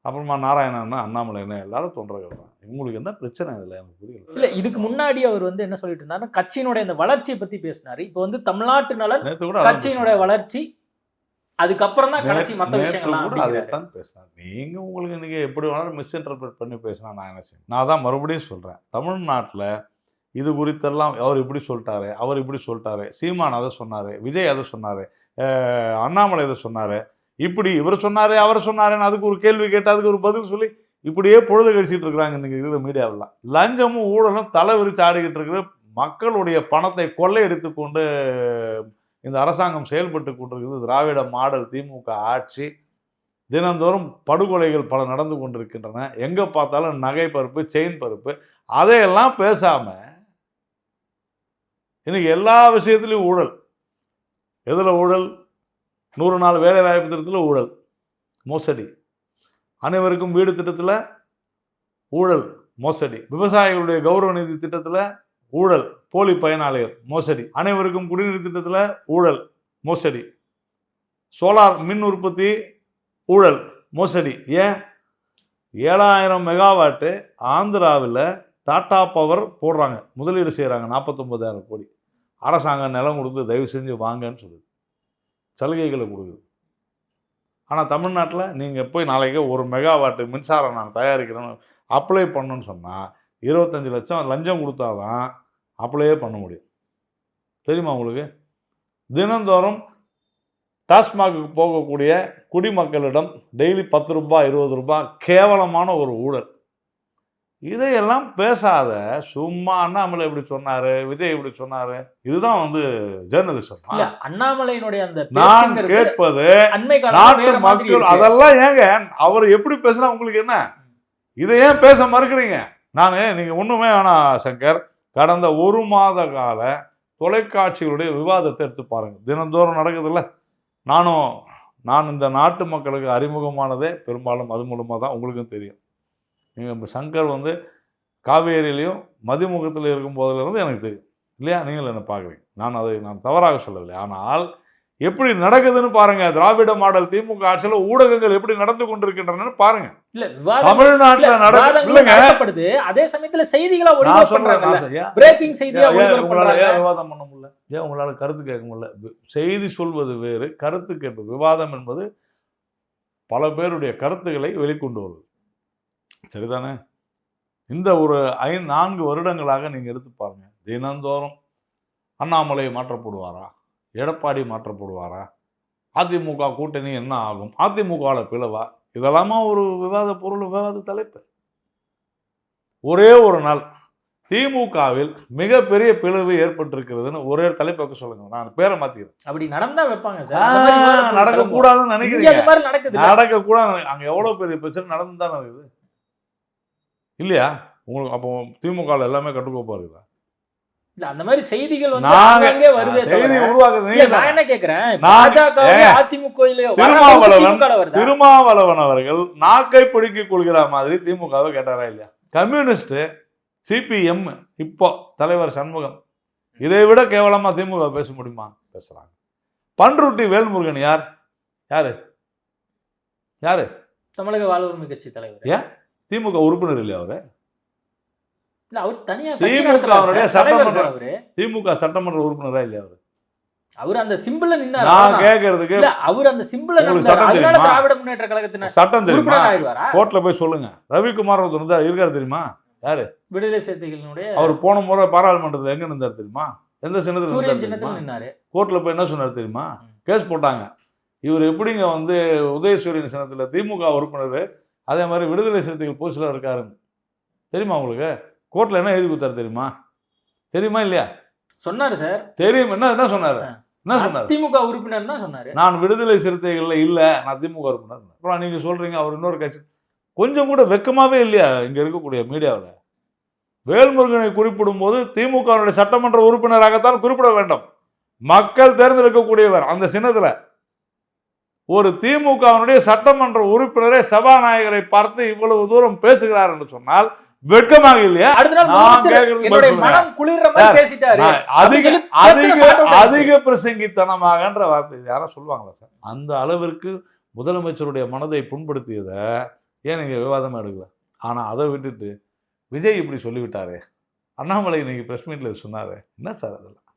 அப்புறமா நாராயணன் அண்ணாமலை எல்லாரும் தொண்டர்கள் தான். உங்களுக்கு என்ன பிரச்சனை? இதில் எனக்கு புரியல. இல்ல இதுக்கு முன்னாடி அவர் வந்து என்ன சொல்லிட்டு இருந்தாருன்னா, கட்சியினுடைய இந்த வளர்ச்சியை பத்தி பேசினாரு. இப்போ வந்து தமிழ்நாட்டு நலன், கட்சியினுடைய வளர்ச்சி, அதுக்கப்புறம் தான் கடைசி மற்ற விஷயங்கள்லாம் அதைத்தான் பேசினார். நீங்க உங்களுக்கு இன்னைக்கு எப்படி வேணாலும் மிஸ்இன்டர்பிரேட் பண்ணி பேசினா நான் என்ன செய்யணும்? நான் தான் மறுபடியும் சொல்றேன், தமிழ்நாட்டில் இது குறித்தெல்லாம் அவர் இப்படி சொல்லிட்டாரு, அவர் இப்படி சொல்லிட்டாரு, சீமான் அதை சொன்னாரு, விஜய் அதை சொன்னாரு, அண்ணாமலை இதை சொன்னாரு, இப்படி இவர் சொன்னாரு அவர் சொன்னாருன்னு அதுக்கு ஒரு கேள்வி கேட்டு அதுக்கு ஒரு பதில் சொல்லி இப்படியே பொழுது கழிச்சிட்டு இருக்கிறாங்க இன்னைக்கு இருக்கிற மீடியாவெல்லாம். லஞ்சமும் ஊழலும் தலை விரிச்சு ஆடிக்கிட்டு இருக்கிற மக்களுடைய பணத்தை கொள்ளையடித்து கொண்டு இந்த அரசாங்கம் செயல்பட்டு கொண்டிருக்கிறது. திராவிட மாடல் திமுக ஆட்சி. தினந்தோறும் படுகொலைகள் பல நடந்து கொண்டிருக்கின்றன. எங்க பார்த்தாலும் நகை பருப்பு, செயின் பருப்பு, அதையெல்லாம் பேசாம இன்னைக்கு எல்லா விஷயத்திலையும் ஊழல். எதுல ஊழல்? 100 நாள் வேலை வாய்ப்பு திட்டத்தில் ஊழல், மோசடி. அனைவருக்கும் வீடு திட்டத்தில் ஊழல், மோசடி. விவசாயிகளுடைய கௌரவ நிதி திட்டத்தில் ஊழல், போலி பயனாளிகள், மோசடி. அனைவருக்கும் குடிநீர் திட்டத்தில் ஊழல், மோசடி. சோலார் மின் உற்பத்தி ஊழல், மோசடி. ஏன்? 7000 மெகாவாட்டு ஆந்திராவில் டாடா பவர் போடுறாங்க, முதலீடு செய்கிறாங்க, 49,000 கோடி. அரசாங்கம் நிலம் கொடுத்து தயவு செஞ்சு வாங்கன்னு சொல்லுது, சலுகைகளை கொடுக்குது. ஆனால் தமிழ்நாட்டில் நீங்கள் போய் நாளைக்கு 1 மெகாவாட்டு மின்சாரம் நான் தயாரிக்கிறேன்னு அப்ளை பண்ணணுன்னு சொன்னால் 25 லட்சம் லஞ்சம் கொடுத்தாதான் அப்ளையே பண்ண முடியும். தெரியுமா உங்களுக்கு? தினந்தோறும் டாஸ்மாகுக்கு போகக்கூடிய குடிமக்களிடம் டெய்லி 10 ரூபாய் 20 ரூபாய் கேவலமான ஒரு ஊழல். இதையெல்லாம் பேசாத, சும்மா அண்ணாமலை இப்படி சொன்னாரு, விஜய் இப்படி சொன்னாரு, இதுதான் வந்து ஜேர்னலிசம். அண்ணாமலையினுடைய அந்த நான் கேட்பது நாட்டு மக்கள் அதெல்லாம் ஏங்க அவர் எப்படி பேசுனா உங்களுக்கு என்ன? இதை ஏன் பேச மறுக்கிறீங்க? நீங்க ஒண்ணுமே வேணாம் சங்கர், கடந்த 1 மாத கால தொலைக்காட்சிகளுடைய விவாதத்தை எடுத்து பாருங்க. தினந்தோறும் நடக்குதுல்ல. நான் இந்த நாட்டு மக்களுக்கு அறிமுகமானதே பெரும்பாலும் அது மூலமாக தான். உங்களுக்கும் தெரியும். நீங்கள் சங்கர் வந்து காவேரியிலையும் மதிமுகத்தில் இருக்கும் போதிலிருந்து எனக்கு தெரியும் இல்லையா? நீங்கள் என்ன பார்க்குறீங்க. நான் தவறாக சொல்லவில்லை. ஆனால் எப்படி நடக்குதுன்னு பாருங்க. திராவிட மாடல் திமுக ஆட்சியில் ஊடகங்கள் எப்படி நடந்து கொண்டிருக்கின்றன பாருங்க. தமிழ்நாட்டில் நடக்குது. அதே சமயத்துல செய்திகளா விவாதம் பண்ண முடியல. ஏன் உங்களால கருத்து கேட்க முடியல? செய்தி சொல்வது வேறு, கருத்து கேட்பது. விவாதம் என்பது பல பேருடைய கருத்துக்களை வெளிக்கொண்டு வருவது. சரிதானே? இந்த ஒரு 4 வருடங்களாக நீங்க எடுத்து பாருங்க. தினந்தோறும் அண்ணாமலை மாற்றப்படுவாரா, எடப்பாடி மாற்றப்படுவாரா, அதிமுக கூட்டணி என்ன ஆகும், அதிமுகவில் பிளவா, இதெல்லாமா ஒரு விவாத பொருள், விவாத தலைப்பு. ஒரே ஒரு நாள் திமுகவில் மிகப்பெரிய பிளவு ஏற்பட்டிருக்கிறதுன்னு ஒரே தலைப்பாக்க சொல்லுங்க. நான் பேரை மாத்திக்கிறேன். அப்படி நடந்தா வைப்பாங்க சார். நடக்கக்கூடாதுன்னு நினைக்கிறீங்க? நடக்கக்கூடாது. அங்க எவ்வளவு பெரிய பிரச்சனை நடந்து தானே இருக்குது இல்லையா? உங்களுக்கு அப்போ திமுக எல்லாமே கட்டுக்கோப்பா இருக்குதா? அந்த மாதிரி செய்திகள் திருமாவளவன் அவர்கள் நாக்கை பிடிக்கிக் கொள்கிற மாதிரி திமுகவை கேட்டாரா இல்லையா? கம்யூனிஸ்ட் சிபிஎம் இப்போ தலைவர் சண்முகம் இதை விட கேவலமா திமுக பேச முடியுமா? பேசுறாங்க. பண்ருட்டி வேல்முருகன் யார்? யாரு யாரு? தமிழக வாழ்வுரிமை கட்சி தலைவர். ஏன் திமுக உறுப்பினர் இல்லையா அவரு? இல்ல அவர் தனியா திமுக திமுக சட்டமன்ற உறுப்பினரா இல்லையா அவரு? அவர் அந்த சிம்பிள்ல நின்னாரு. நான் கேக்குறதுக்கு அவர் அந்த சிம்பிள்ல நின்னாரு. அதனால திராவிட முன்னேற்ற கழகத்தினர் சட்டம் தெரியுமா? ஆயிடுவாரா? கோர்ட்ல போய் சொல்லுங்க. ரவிக்குமார் ஒருத்தர் இருக்காரு தெரியுமா? யாரு? விடுதலை சிறுத்தைகளுடைய அவர் போன முறை பாராளுமன்றத்தில் எங்க நின்றாரு தெரியுமா? எந்த சின்னத்துல நின்னாரு? கோர்ட்ல போய் என்ன சொன்னாரு தெரியுமா? கேஸ் போட்டாங்க. இவர் எப்படிங்க வந்து உதயசூரியன் சின்னத்துல திமுக உறுப்பினர், அதே மாதிரி விடுதலை சிறுத்தைகள் போஸ்ட்ல இருக்காருன்னு தெரியுமா உங்களுக்கு? கோர்ட்ல என்ன எழுதி கொடுத்தாரு தெரியுமா? தெரியுமா இல்லையா? சொன்னாரு சார். தெரியும். என்ன சொன்னாரு? என்ன சொன்னாரு? திமுக உறுப்பினர் தான் சொன்னாரு. நான் விடுதலை சிறுத்தைகள்ல இல்ல, நான் திமுக உறுப்பினர். அப்புறம் நீங்க சொல்றீங்க அவர் இன்னொரு கட்சி. கொஞ்சம் கூட வெக்கமாவே இல்லையா இங்க இருக்கக்கூடிய மீடியாவில்? வேல்முருகனை குறிப்பிடும் போது திமுக சட்டமன்ற உறுப்பினராகத்தான் குறிப்பிட வேண்டும். மக்கள் தேர்ந்தெடுக்கக்கூடியவர். அந்த சின்னத்துல ஒரு திமுக சட்டமன்ற உறுப்பினரை சபாநாயகரை பார்த்து இவ்வளவு தூரம் பேசுகிறார் என்று சொன்னால் வெட்கமாக இல்லையா? அதிக பிரசங்கித்தனமாகன்ற வார்த்தை யாரும் சொல்லுவாங்களா சார்? அந்த அளவிற்கு முதலமைச்சருடைய மனதை புண்படுத்தியத ஏன் நீங்க விவாதமா எடுக்கல? ஆனா அதை விட்டுட்டு விஜய் இப்படி சொல்லிவிட்டாரு, அண்ணாமலை இன்னைக்கு பிரஸ் மீட்ல சொன்னாரு, என்ன சார் அதெல்லாம்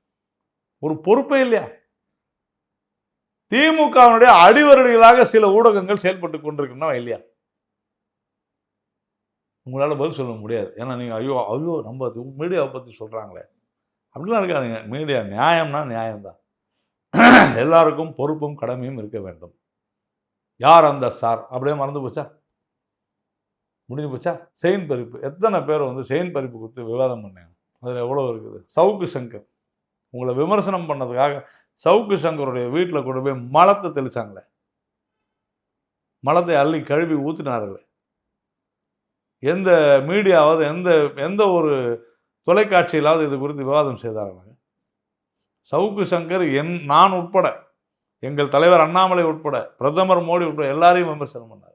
ஒரு பொறுப்பே இல்லையா? திமுக அடிவருடிகளாக சில ஊடகங்கள் செயல்பட்டு கொண்டிருக்கணும் இல்லையா? உங்களால் பதில் சொல்ல முடியாது. ஏன்னா நீங்கள் ஐயோ நம்ம மீடியாவை பற்றி சொல்கிறாங்களே அப்படிலாம் இருக்காதுங்க. மீடியா நியாயம்னா நியாயம்தான். எல்லாருக்கும் பொறுப்பும் கடமையும் இருக்க வேண்டும். யார் அந்த சார்? அப்படியே மறந்து போச்சா? முடிஞ்சு போச்சா? செயின் பறிப்பு. எத்தனை பேர் வந்து செயின் பறிப்பு கொடுத்து விவாதம் பண்ணாங்க? அதில் எவ்வளோ இருக்குது? சவுக்கு சங்கர் உங்களை விமர்சனம் பண்ணதுக்காக சவுக்கு சங்கருடைய வீட்டில் கொண்டு போய் மலத்தை தெளிச்சாங்களே, மலத்தை அள்ளி கழுவி ஊற்றினார்களே. எந்த மீடியாவது எந்த ஒரு தொலைக்காட்சியிலாவது இது குறித்து விவாதம் செய்தார்கள்? சவுக்கு சங்கர் நான் உட்பட, எங்கள் தலைவர் அண்ணாமலை உட்பட, பிரதமர் மோடி உட்பட எல்லாரையும் விமர்சனம் பண்ணார்.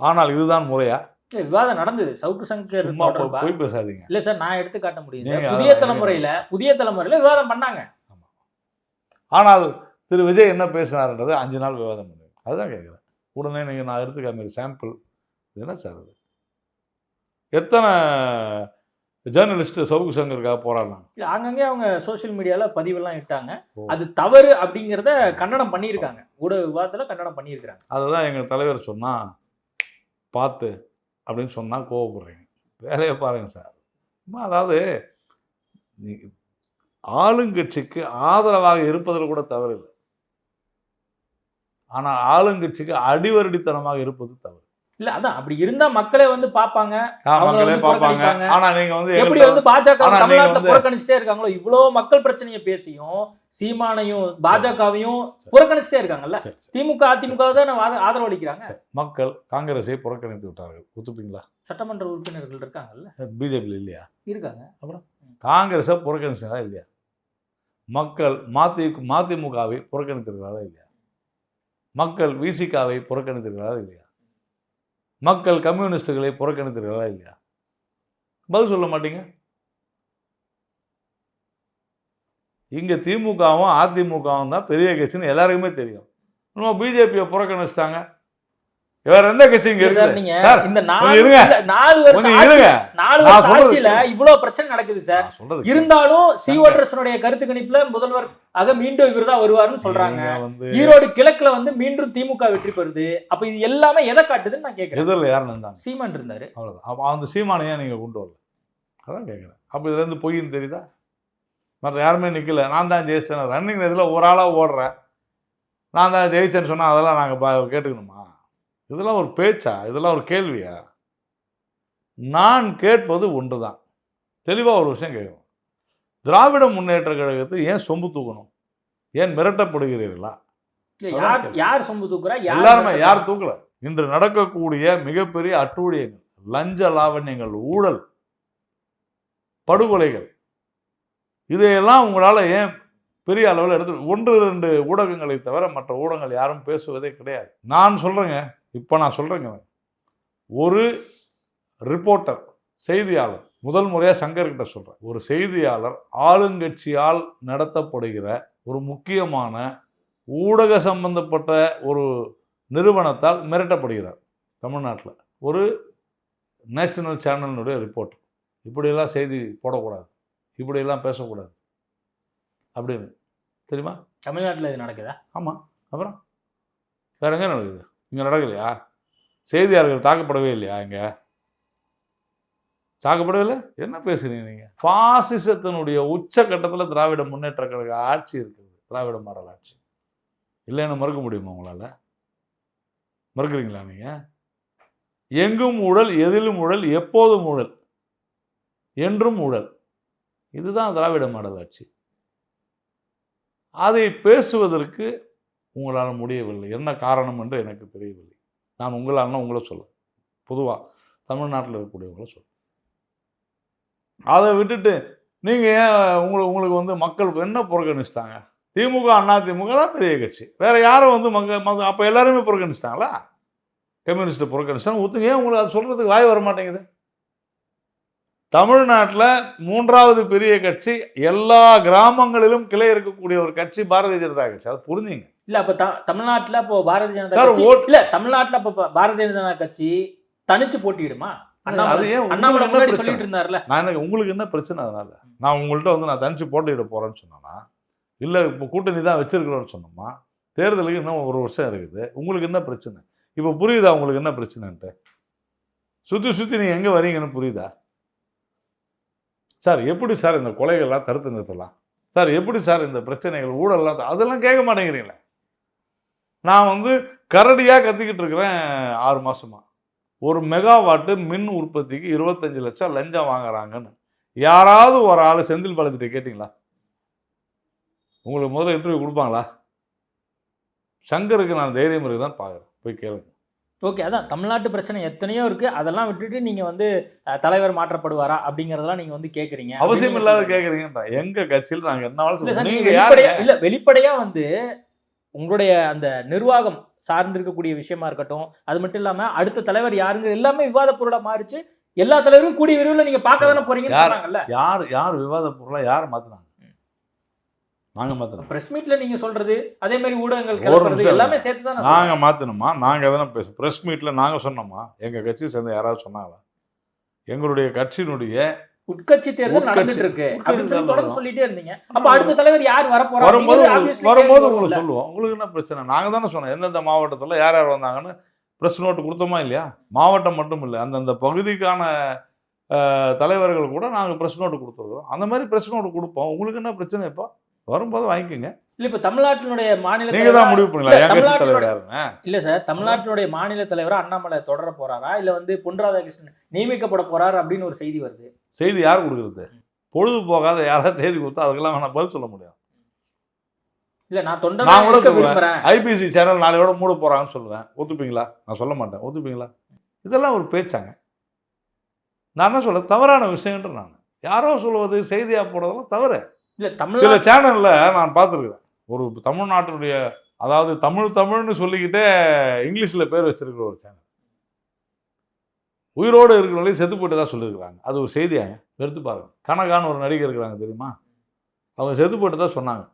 ஆனால் இதுதான் முறையா? விவாதம் நடந்தது. சவுக்கு சங்கர் போய் பேசாதீங்க. இல்ல சார், நான் எடுத்து காட்ட முடியும். புதிய தலைமுறையில விவாதம் பண்ணாங்க. ஆனால் திரு விஜய் என்ன பேசினார்ன்றது 5 நாள் விவாதம் பண்ணுங்க. அதுதான் கேட்குறேன். உடனே நீங்க நான் எடுத்து காமிக்கிற சாம்பிள் என்ன சார்? அது எத்தனை ஜேர்னலிஸ்ட் சவுக்கு சங்கருக்காக போராடலாம்? அங்கங்கே அவங்க சோசியல் மீடியால பதிவெல்லாம் இட்டாங்க. அது தவறு அப்படிங்கிறத கண்டனம் பண்ணியிருக்காங்க. ஊடக விவாதத்தில் கண்டனம் பண்ணியிருக்காங்க. அதுதான் எங்கள் தலைவர் சொன்னா பார்த்து அப்படின்னு சொன்னா கோவப்படுறீங்க. வேலையை பாருங்க சார். அதாவது ஆளுங்கட்சிக்கு ஆதரவாக இருப்பதில் கூட தவறு இல்லை. ஆனால் ஆளுங்கட்சிக்கு அடிவருடித்தனமாக இருப்பது தவறு. இல்ல அதான் அப்படி இருந்தா மக்களே வந்து பாப்பாங்க. ஆனா நீங்க வந்து எப்படி வந்து பாஜக தமிழ்நாட்டுல புறக்கணிச்சுட்டே இருக்காங்களோ, இவ்வளவு மக்கள் பிரச்சனையை பேசியும் சீமானையும் பாஜகவையும் புறக்கணிச்சுட்டே இருக்காங்கல்ல. திமுக அதிமுக தான் ஆதரவு அளிக்கிறாங்க. மக்கள் காங்கிரஸை புறக்கணித்து விட்டார்கள். ஒத்துப்பீங்களா? சட்டமன்ற உறுப்பினர்கள் இருக்காங்கல்ல. பிஜேபி இல்லையா? இருக்காங்க. அப்புறம் காங்கிரஸை புறக்கணிச்சதா இல்லையா? மக்கள் மதிமுகவை புறக்கணித்திருக்கிறாரா இல்லையா? மக்கள் விசிகாவை புறக்கணித்திருக்கிறாரா இல்லையா? மக்கள் கம்யூனிஸ்டுகளை புறக்கணித்திருக்கிறதா இல்லையா? பதில் சொல்ல மாட்டீங்க. இங்க திமுகவும் அதிமுகவும் தான் பெரிய கட்சின்னு எல்லாருக்குமே தெரியும். இன்னும் பிஜேபியை புறக்கணிச்சிட்டாங்க. வேற எந்த கட்சி இங்க இருக்கு? இந்த 4 வருஷம் ஆட்சியில இவ்வளவு பிரச்சனை நடக்குது சார். இருந்தாலும் சீவற்றனுடைய கருத்து கணிப்புல முதல்வர் ஆக மீண்டும் இவர் தான் வருவாருன்னு சொல்றாங்க. ஈரோடு கிழக்குல வந்து மீண்டும் திமுக வெற்றி பெறுது. அப்ப இது எல்லாமே எதை காட்டுதுன்னு நான் கேட்கிறேன். எதிரில் யாருன்னு இருந்தாங்க? சீமான் இருந்தாரு. அவ்வளவுதான். அப்ப அந்த சீமானையா நீங்க கொண்டு வரல? அதான் கேட்கிறேன். அப்ப இதுல இருந்து பொய்ன்னு தெரியுதா? மற்ற யாருமே நிக்கல. நான் தான் ஜெயிச்சேன். ரன்னிங் ரேஸ்ல ஒரு ஆளா ஓடுறேன், நான் தான் ஜெயிச்சேன்னு சொன்னா அதெல்லாம் நாங்க கேட்டுக்கணுமா? இதெல்லாம் ஒரு பேச்சா? இதெல்லாம் ஒரு கேள்வியா? நான் கேட்பது ஒன்றுதான். தெளிவாக ஒரு விஷயம் கேட்கணும். திராவிட முன்னேற்ற கழகத்தை ஏன் சொம்பு தூக்கணும்? ஏன் மிரட்டப்படுகிறீர்களா? யார் சொம்பு தூக்குறா? எல்லாருமே யார் தூக்கல? இன்று நடக்கக்கூடிய மிகப்பெரிய அட்டூழியங்கள், லஞ்ச லாவண்யங்கள், ஊழல், படுகொலைகள், இதையெல்லாம் உங்களால் ஏன் பெரிய அளவில் எடுத்து 1-2 ஊடகங்களை தவிர மற்ற ஊடகங்கள் யாரும் பேசுவதே கிடையாது. நான் சொல்றேங்க, இப்போ நான் சொல்றேங்க, ஒரு ரிப்போர்ட்டர், செய்தியாளர், முதல் முறையாக சங்கர்கிட்ட சொல்றேன், ஒரு செய்தியாளர் ஆளுங்கட்சியால் நடத்தப்படுகிற ஒரு முக்கியமான ஊடக சம்பந்தப்பட்ட ஒரு நிறுவனத்தால் மிரட்டப்படுகிறார் தமிழ்நாட்டில். ஒரு நேஷனல் சேனலினுடைய ரிப்போர்ட், இப்படியெல்லாம் செய்தி போடக்கூடாது, இப்படியெல்லாம் பேசக்கூடாது அப்படின்னு. தெரியுமா? தமிழ்நாட்டில் இது நடக்குதா? ஆமாம். அப்புறம் வேற எங்கே நடக்குது? இங்கே நடக்கலையா? செய்தியாளர்கள் தாக்கப்படவே இல்லையா? இங்கே தாக்கப்படவே இல்லை. என்ன பேசுறீங்க நீங்கள்? பாசிசத்தினுடைய உச்சக்கட்டத்தில் திராவிட முன்னேற்ற கழக ஆட்சி இருக்குது, திராவிட மாடல் ஆட்சி. இல்லைன்னு மறுக்க முடியுமா உங்களால்? மறுக்கிறீங்களா நீங்கள்? எங்கும் ஊழல், எதிலும் ஊழல், எப்போதும் ஊழல், என்றும் ஊழல். இதுதான் திராவிட மாடல் ஆட்சி. அதை பேசுவதற்கு உங்களால் முடியவில்லை. என்ன காரணம் என்று எனக்கு தெரியவில்லை. நான் உங்களால் உங்களை சொல்ல, பொதுவாக தமிழ்நாட்டில் இருக்கக்கூடியவங்களை சொல்ல. அதை விட்டுட்டு நீங்கள் ஏன் உங்களுக்கு வந்து மக்கள் என்ன புறக்கணிச்சிட்டாங்க? திமுக அண்ணா திமுக தான் பெரிய கட்சி, வேற யாரும் வந்து மக்கள் அப்போ எல்லாருமே புறக்கணிச்சிட்டாங்களா? கம்யூனிஸ்ட்டை புறக்கணிச்சிட்டாங்க. ஒத்துங்க. ஏன் உங்களுக்கு அது சொல்கிறதுக்கு வாய் வர மாட்டேங்குது? தமிழ்நாட்டில் 3வது பெரிய கட்சி, எல்லா கிராமங்களிலும் கிளை இருக்கக்கூடிய ஒரு கட்சி பாரதிய ஜனதா கட்சி. அதை புரிஞ்சுங்க. இல்ல அப்ப தமிழ்நாட்டுல இப்போ பாரதிய ஜனதா கட்சி இல்ல, தமிழ்நாட்டுல அப்ப பாரதிய ஜனதா கட்சி தனிச்சு போட்டிடுமா? அண்ணாமலை முன்னாடி சொல்லிட்டு இருந்தாருல. நான் உங்களுக்கு என்ன பிரச்சனை? அதனால நான் உங்கள்கிட்ட வந்து நான் தனிச்சு போட்டியிட போறேன்னு சொன்னா, இல்லை இப்போ கூட்டணி தான் வச்சிருக்கிறோன்னு சொன்னோமா? தேர்தலுக்கு இன்னும் 1 வருஷம் இருக்குது. உங்களுக்கு என்ன பிரச்சனை? இப்போ புரியுதா உங்களுக்கு என்ன பிரச்சனைன்ட்டு? சுற்றி நீங்கள் எங்கே வரீங்கன்னு புரியுதா சார்? எப்படி சார் இந்த கொலைகள்லாம் தடுத்து நிறுத்தலாம் சார்? எப்படி சார் இந்த பிரச்சனைகள், ஊழல்லாம், அதெல்லாம் கேட்க மாட்டேங்கிறீங்களே. நான் வந்து கரடியாக கத்திக்கிட்டு இருக்கிறேன் 6 மாசமா. 1 மெகாவாட்டு மின் உற்பத்திக்கு 25 லட்சம் லஞ்சம் வாங்குறாங்கன்னு யாராவது ஒரு ஆள் செந்தில் பாலாஜிட்ட கேட்டிங்களா? உங்களுக்கு முதல்ல இன்டர்வியூ கொடுப்பாங்களா? சங்கருக்கு நான் தைரியம் இருக்குதான் பார்க்குறேன், போய் கேளுங்க. ஓகே, அதான் தமிழ்நாட்டு பிரச்சனை எத்தனையோ இருக்கு, அதெல்லாம் விட்டுட்டு நீங்க வந்து தலைவர் மாற்றப்படுவாரா அப்படிங்கறதெல்லாம் நீங்க வந்து கேக்குறீங்க. அவசியம் இல்லாத கேக்குறீங்க. எங்க கட்சியில் நாங்க என்ன இல்ல வெளிப்படையா வந்து உங்களுடைய அந்த நிர்வாகம் சார்ந்திருக்கக்கூடிய விஷயமா இருக்கட்டும், அது மட்டும் இல்லாம அடுத்த தலைவர் யாருங்க எல்லாமே விவாத பொருளா மாறிச்சு. எல்லா தலைவரும் கூடிய விரைவில் நீங்க பார்க்க தானே போறீங்கன்னு சொன்னாங்கல்ல. யார் விவாத பொருளா யார் மாத்தினாங்க? நாங்க மாத்தினோம். பிரஸ் மீட்ல நீங்க சொல்றது, அதே மாதிரி ஊடகங்கள் கிளப்புறது எல்லாமே சேர்த்து தான் நாங்க மாத்தினோமா? நாங்க எதனா பேச பிரஸ் மீட்ல நாங்க சொன்னோமா? எங்க கட்சியை சேர்ந்த யாராவது சொன்னாங்களா? எங்களுடைய கட்சியினுடைய உட்கட்சி தேர்தல் நடந்துட்டு இருக்கு அப்படின்னு சொல்லி தொடர்ந்து சொல்லிட்டே இருந்தீங்க. அப்ப அடுத்த தலைவர் யார் வரப்போறாங்க? வரும்போது உங்களுக்கு சொல்லுவோம். உங்களுக்கு என்ன பிரச்சனை? நாங்க தானே சொன்னோம் எந்தெந்த மாவட்டத்துல யார் யார் வந்தாங்கன்னு பிரஸ் நோட்டு கொடுத்தோமா இல்லையா? மாவட்டம் மட்டும் இல்லை, அந்தந்த பகுதிக்கான தலைவர்கள் கூட நாங்கள் பிரஸ் நோட்டு கொடுத்துருக்கோம். அந்த மாதிரி பிரஸ் நோட்டு கொடுப்போம். உங்களுக்கு என்ன பிரச்சனை? இப்போ வரும்போது வாங்கிக்கோங்க. இல்ல இப்ப தமிழ்நாட்டினுடைய மாநில நீங்க தான் முடிவு பண்ணலாம் என் கட்சி தலைவர் யாருன்னு. இல்ல சார், தமிழ்நாட்டினுடைய மாநில தலைவரா அண்ணாமலை தொடர போறாரா இல்ல வந்து பொன் ராதாகிருஷ்ணன் நியமிக்கப்பட போறாரு அப்படின்னு ஒரு செய்தி வருது. செய்தி யார் கொடுக்குறது? பொழுது போகாத யாராவது செய்தி கொடுத்தா அதுக்கெல்லாம் வேணா பதில் சொல்ல முடியும். இல்ல நான் கூட சொல்லுவேன், ஐபிசி சேனல் நாளையோட மூட போறாங்கன்னு சொல்லுவேன். ஒத்துப்பீங்களா? நான் சொல்ல மாட்டேன். ஒத்துப்பீங்களா? இதெல்லாம் ஒரு பேச்சாங்க. நான் என்ன சொல்ல, தவறான விஷயம்ன்ற நான் யாரோ சொல்லுவது செய்தியா போடுறதெல்லாம் தவறு. சில சேனல்ல நான் பார்த்துருக்கிறேன், ஒரு தமிழ்நாட்டினுடைய அதாவது தமிழ்னு சொல்லிக்கிட்டே இங்கிலீஷ்ல பேர் வச்சிருக்கிற ஒரு சேனல் உயிரோடு இருக்கிறவங்களே செத்து போட்டு தான் சொல்லியிருக்கிறாங்க. அது ஒரு செய்தியாங்க, எடுத்து பாருங்க. கனகான்னு ஒரு நடிகர் இருக்கிறாங்க தெரியுமா? அவங்க செத்து போட்டு தான் சொன்னாங்க.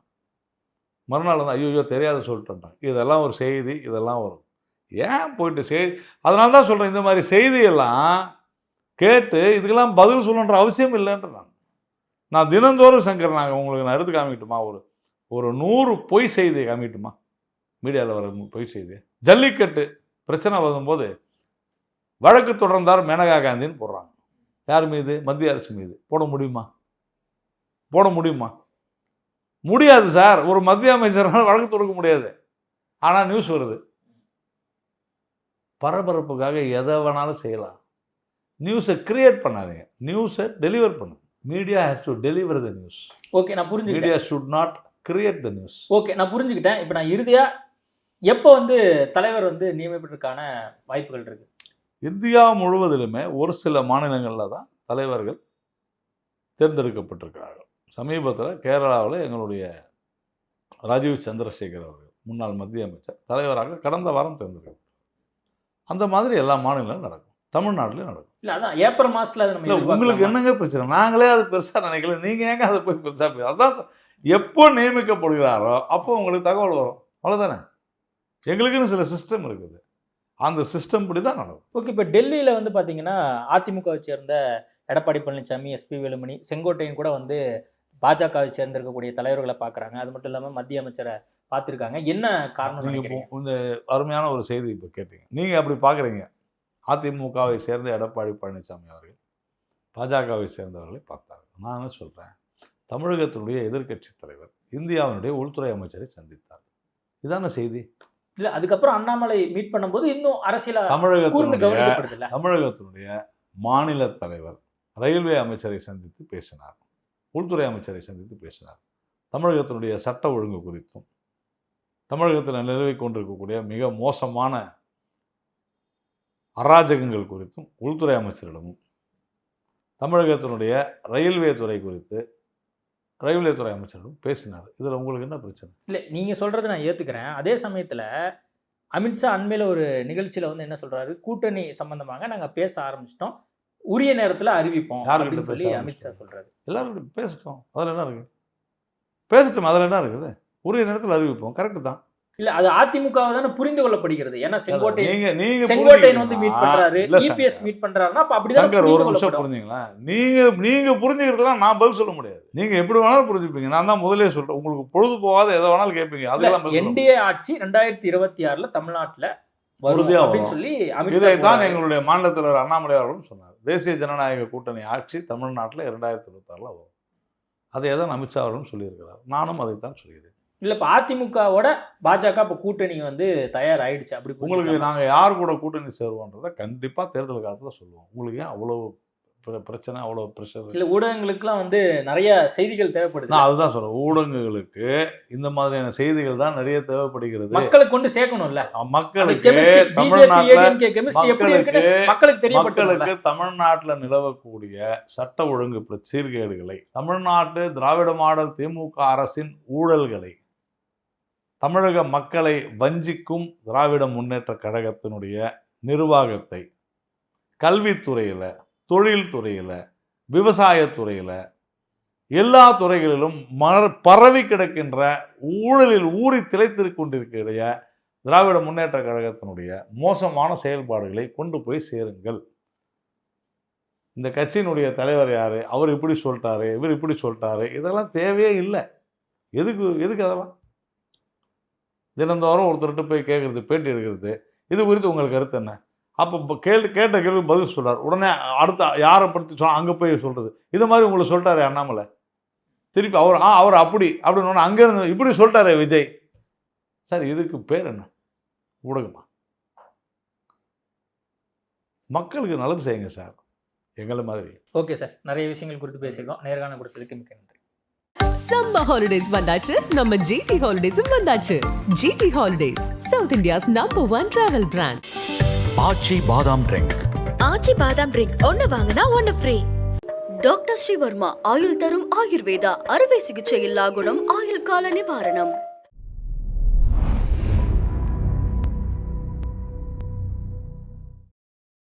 மறுநாள் வந்து ஐயோ தெரியாத சொல்லிட்டு. இதெல்லாம் ஒரு செய்தி, இதெல்லாம் வரும். ஏன் போயிட்டு செய்தி? அதனால தான் சொல்கிறேன், இந்த மாதிரி செய்தியெல்லாம் கேட்டு இதுக்கெல்லாம் பதில் சொல்லணுன்ற அவசியம் இல்லைன்ற நான் தினந்தோறும் சங்கர் நாங்கள் உங்களுக்கு நான் எடுத்து காமிக்கட்டுமா? ஒரு 100 பொய் செய்தியை காமிக்கட்டுமா? மீடியாவில் வர பொய் செய்தி. ஜல்லிக்கட்டு பிரச்சனை வரும்போது வழக்கு தொடர்ந்தார் மேனகா காந்தின்னு போடுறாங்க. யார் மீது? மத்திய அரசு மீது. போட முடியுமா? முடியாது சார். ஒரு மத்திய அமைச்சரால் வழக்கு தொடுக்க முடியாது. ஆனால் நியூஸ் வருது. பரபரப்புக்காக எதை வேணாலும் செய்யலாம். நியூஸை கிரியேட் பண்ணாதீங்க, நியூஸை டெலிவர் பண்ணுங்க. Media has to deliver the news. Okay, நான் புரிஞ்சுக்கிட்டேன். Media should not create the news. Okay, நான் புரிஞ்சுக்கிட்டேன். இப்போ நான் இறுதியாக எப்போ வந்து தலைவர் வந்து நியமிப்பதற்கான வாய்ப்புகள் இருக்கு? இந்தியா முழுவதிலுமே ஒரு சில மாநிலங்களில் தான் தலைவர்கள் தேர்ந்தெடுக்கப்பட்டிருக்கிறார்கள். சமீபத்தில் கேரளாவில் எங்களுடைய ராஜீவ் சந்திரசேகர் அவர்கள், முன்னாள் மத்திய அமைச்சர், தலைவராக கடந்த வாரம் தேர்ந்தெடுக்கப்பட்டார். அந்த மாதிரி எல்லா மாநிலங்களும் நடக்கும், தமிழ்நாட்டிலையும் நடக்கும். இல்லை, அதான் ஏப்ரல் மாதத்தில் அது நம்ம உங்களுக்கு என்னங்க பிரச்சனை? நாங்களே அது பெருசாக நினைக்கல, நீங்கள் ஏங்க அதை போய் பெருசாக அதான் எப்போ நியமிக்கப்படுகிறாரோ அப்போ உங்களுக்கு தகவல் வரும். அவ்வளோதானே. எங்களுக்குன்னு சில சிஸ்டம் இருக்குது, அந்த சிஸ்டம் படி தான் நடக்கும். ஓகே, இப்போ டெல்லியில் வந்து பார்த்தீங்கன்னா அதிமுகவை சேர்ந்த எடப்பாடி பழனிசாமி, எஸ்பி வேலுமணி, செங்கோட்டையன் கூட வந்து பாஜகவை சேர்ந்திருக்கக்கூடிய தலைவர்களை பார்க்குறாங்க. அது மட்டும் இல்லாமல் மத்திய அமைச்சரை பார்த்துருக்காங்க. என்ன காரணம்? நீங்கள் இந்த அருமையான ஒரு செய்தி இப்போ கேட்டீங்க. நீங்கள் அப்படி பார்க்குறீங்க. அதிமுகவை சேர்ந்த எடப்பாடி பழனிசாமி அவர்கள் பாஜகவை சேர்ந்தவர்களை பார்த்தார்கள். நான் என்ன சொல்கிறேன், தமிழகத்தினுடைய எதிர்க்கட்சி தலைவர் இந்தியாவினுடைய உள்துறை அமைச்சரை சந்தித்தார். இதான செய்தி. இல்லை, அதுக்கப்புறம் அண்ணாமலை மீட் பண்ணும்போது இன்னும் அரசியல் தமிழகத்தினுடைய மாநில தலைவர் ரயில்வே அமைச்சரை சந்தித்து பேசினார், உள்துறை அமைச்சரை சந்தித்து பேசினார். தமிழகத்தினுடைய சட்ட ஒழுங்கு குறித்தும் தமிழகத்தில் நிலவிக் கொண்டிருக்கக்கூடிய மிக மோசமான அராஜகங்கள் குறித்தும் உள்துறை அமைச்சரிடமும், தமிழகத்தினுடைய ரயில்வே துறை குறித்து ரயில்வே துறை அமைச்சரிடம் பேசினார். இதில் உங்களுக்கு என்ன பிரச்சனை? இல்லை, நீங்கள் சொல்கிறத நான் ஏற்றுக்கிறேன். அதே சமயத்தில் அமித்ஷா அண்மையில் ஒரு நிகழ்ச்சியில் வந்து என்ன சொல்கிறாரு, கூட்டணி சம்பந்தமாக நாங்கள் பேச ஆரம்பிச்சிட்டோம், உரிய நேரத்தில் அறிவிப்போம் அப்படின்னு சொல்லி அமித்ஷா சொல்கிறாரு. எல்லாரும் பேசிட்டோம், அதில் என்ன இருக்குது? பேசிட்டோம், அதில் என்ன இருக்குது? உரிய நேரத்தில் அறிவிப்போம், கரெக்டு தான். இல்ல, அது அதிமுகவை தானே புரிந்து கொள்ளப்படுகிறது. ஏன்னா செங்கோட்டையன் வந்து மீட் பண்றாரு, இபிஎஸ் மீட் பண்றாருன்னா அப்ப அப்படிதான். ஒரு நிமிஷம் புரிஞ்சுங்களா? நீங்க புரிஞ்சுக்கிறதுலாம் நான் பதில் சொல்ல முடியாது. நீங்க எப்படி வேணாலும் புரிஞ்சுப்பீங்க. நான் தான் முதலே சொல்றேன், உங்களுக்கு பொழுது போகாத எதை வேணாலும் கேட்பீங்க. அதெல்லாம் என்டிஏ ஆட்சி 2026 தமிழ்நாட்டுல அப்படின்னு சொல்லி இதைத்தான் எங்களுடைய மாநில தலைவர் அண்ணாமலை அவர்களும் சொன்னார். தேசிய ஜனநாயக கூட்டணி ஆட்சி தமிழ்நாட்டில் 2026 வரும். அதை தான் அமித்ஷா அவர்களும் சொல்லியிருக்கிறார். நானும் அதைத்தான் சொல்லியிருக்கேன். இல்லை, இப்போ அதிமுகவோட பாஜக இப்போ கூட்டணி வந்து தயாராகிடுச்சு. அப்படி உங்களுக்கு நாங்கள் யார் கூட கூட்டணி சேருவோன்றதை கண்டிப்பாக தேர்தல் காலத்தில் சொல்லுவோம். உங்களுக்கு ஏன் அவ்வளோ பிரச்சனை, அவ்வளோ ப்ரெஷர்? இல்லை, ஊடகங்களுக்குலாம் வந்து நிறைய செய்திகள் தேவைப்படுது. நான் அதுதான் சொல்கிறேன், ஊடகங்களுக்கு இந்த மாதிரியான செய்திகள் தான் நிறைய தேவைப்படுகிறது. மக்களுக்கு கொண்டு சேர்க்கணும்ல. மக்களுக்கு தமிழ்நாட்டில் நிலவக்கூடிய சட்ட ஒழுங்கு சீர்கேடுகளை, தமிழ்நாட்டு திராவிட மாடல் திமுக அரசின் ஊழல்களை, தமிழக மக்களை வஞ்சிக்கும் திராவிட முன்னேற்ற கழகத்தினுடைய நிர்வாகத்தை, கல்வித்துறையில், தொழில்துறையில், விவசாயத்துறையில், எல்லா துறைகளிலும் பரவி கிடக்கின்ற ஊழலில் ஊறி திளைத்திருக் கொண்டிருக்கிற திராவிட முன்னேற்ற கழகத்தினுடைய மோசமான செயல்பாடுகளை கொண்டு போய் சேருங்கள். இந்த கட்சியினுடைய தலைவர் யாரு, அவர் இப்படி சொல்லிட்டாரு, இவர் இப்படி சொல்லிட்டாரு, இதெல்லாம் தேவையே இல்லை. எதுக்கு அதெல்லாம்? தினந்தோறும் ஒருத்தர்கிட்ட போய் கேட்குறது, பேட்டி எடுக்கிறது, இது குறித்து உங்கள் கருத்து என்ன? அப்போ கேட்ட கேள்வி பதில் சொல்கிறார், உடனே அடுத்த யாரை பற்றி சொன்னால் அங்கே போய் சொல்கிறது. இது மாதிரி உங்களை சொல்லிட்டாரு அண்ணாமலை, திருப்பி அவர் அப்படின்னு அங்கேருந்து இப்படி சொல்லிட்டாரு விஜய். சார், இதுக்கு பேர் என்ன? ஊடகமா? மக்களுக்கு நல்லது செய்யுங்க சார், எங்களை மாதிரி. ஓகே சார், நிறைய விஷயங்கள் குறித்து பேசியிருக்கோம். நேர்காணல் கொடுத்ததுக்கு மிக்க நன்றி. சம்மர் ஹாலிடேஸ் வந்தாச்சு, நம்ம ஜிடி ஹாலிடேஸும் வந்தாச்சு. GT holidays, south India's #1 travel brand. Aachi badam drink. ஆச்சி பாதாம் ட்ரிங்க் ஒன்னு வாங்கினா ஒன்னு ஃப்ரீ. டாக்டர் ஸ்ரீவர்மா ஆயுள் தரும் ஆயுர்வேதா, அறுவை சிகிச்சை இல்லா குணம், ஆயுள் கால நிவாரணம்.